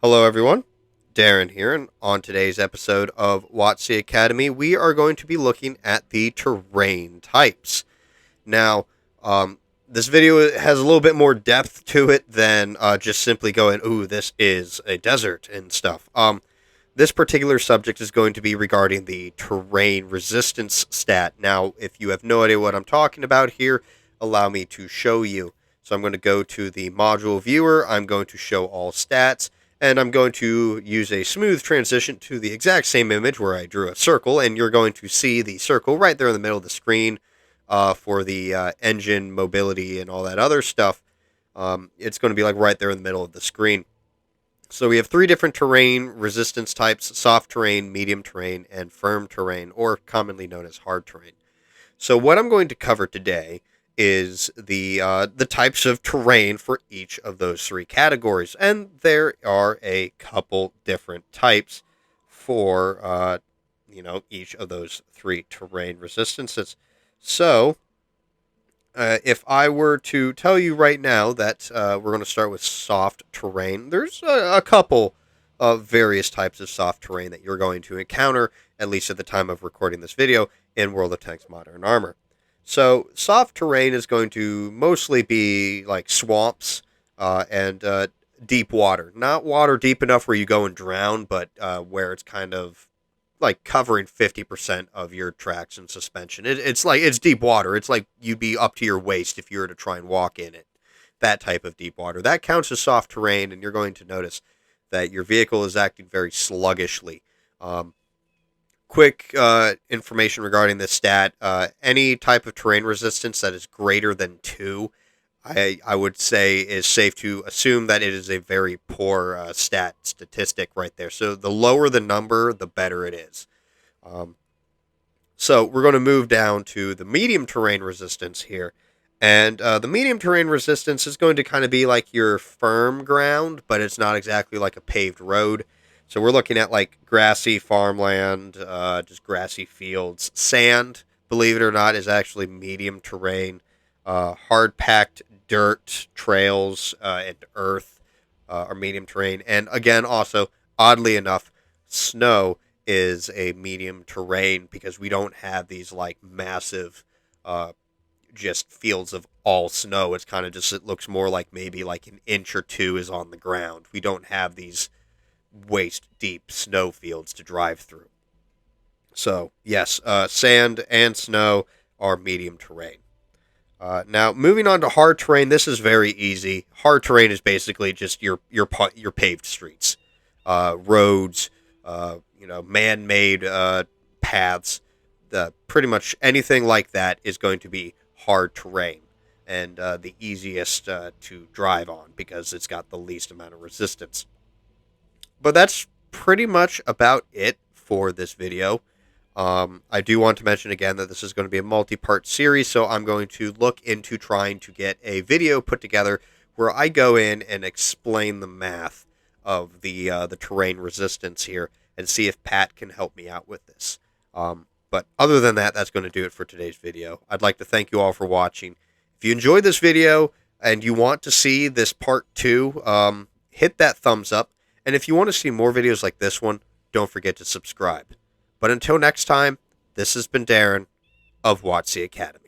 Hello, everyone. Darren here, and on today's episode of WotC Academy, we are going to be looking at the terrain types. Now, this video has a little bit more depth to it than just simply going, "Ooh, this is a desert" and stuff. This particular subject is going to be regarding the terrain resistance stat. Now, if you have no idea what I'm talking about here, allow me to show you. So I'm going to go to the module viewer. I'm going to show all stats. And I'm going to use a smooth transition to the exact same image where I drew a circle, and you're going to see the circle right there in the middle of the screen for the engine mobility and all that other stuff. It's going to be like right there in the middle of the screen. So we have three different terrain resistance types: soft terrain, medium terrain, and firm terrain, or commonly known as hard terrain. So what I'm going to cover today is the types of terrain for each of those three categories, and there are a couple different types for each of those three terrain resistances. So if I were to tell you right now that we're going to start with soft terrain, there's a couple of various types of soft terrain that you're going to encounter, at least at the time of recording this video, in World of Tanks Modern Armor. So soft terrain is going to mostly be like swamps and deep water. Not water deep enough where you go and drown, but where it's kind of like covering 50% of your tracks and suspension. It's deep water. It's like you'd be up to your waist if you were to try and walk in it. That type of deep water. That counts as soft terrain, and you're going to notice that your vehicle is acting very sluggishly. Quick information regarding this stat. Any type of terrain resistance that is greater than 2, I would say is safe to assume that it is a very poor statistic right there. So the lower the number, the better it is. So we're going to move down to the medium terrain resistance here. And the medium terrain resistance is going to kind of be like your firm ground, but it's not exactly like a paved road. So we're looking at like grassy farmland, just grassy fields. Sand, believe it or not, is actually medium terrain. Hard-packed dirt, trails, and earth are medium terrain. And again, also, oddly enough, snow is a medium terrain because we don't have these like massive just fields of all snow. It's kind of just, it looks more like maybe like an inch or two is on the ground. We don't have these waist deep snow fields to drive through. So yes, sand and snow are medium terrain. Now moving on to hard terrain, this is very easy. Hard terrain is basically just your paved streets, roads, man-made paths. Pretty much anything like that is going to be hard terrain, and the easiest to drive on because it's got the least amount of resistance. But that's pretty much about it for this video. I do want to mention again that this is going to be a multi-part series, so I'm going to look into trying to get a video put together where I go in and explain the math of the terrain resistance here and see if Pat can help me out with this. But other than that, that's going to do it for today's video. I'd like to thank you all for watching. If you enjoyed this video and you want to see this part 2, hit that thumbs up. And if you want to see more videos like this one, don't forget to subscribe. But until next time, this has been Darren of WotC Academy.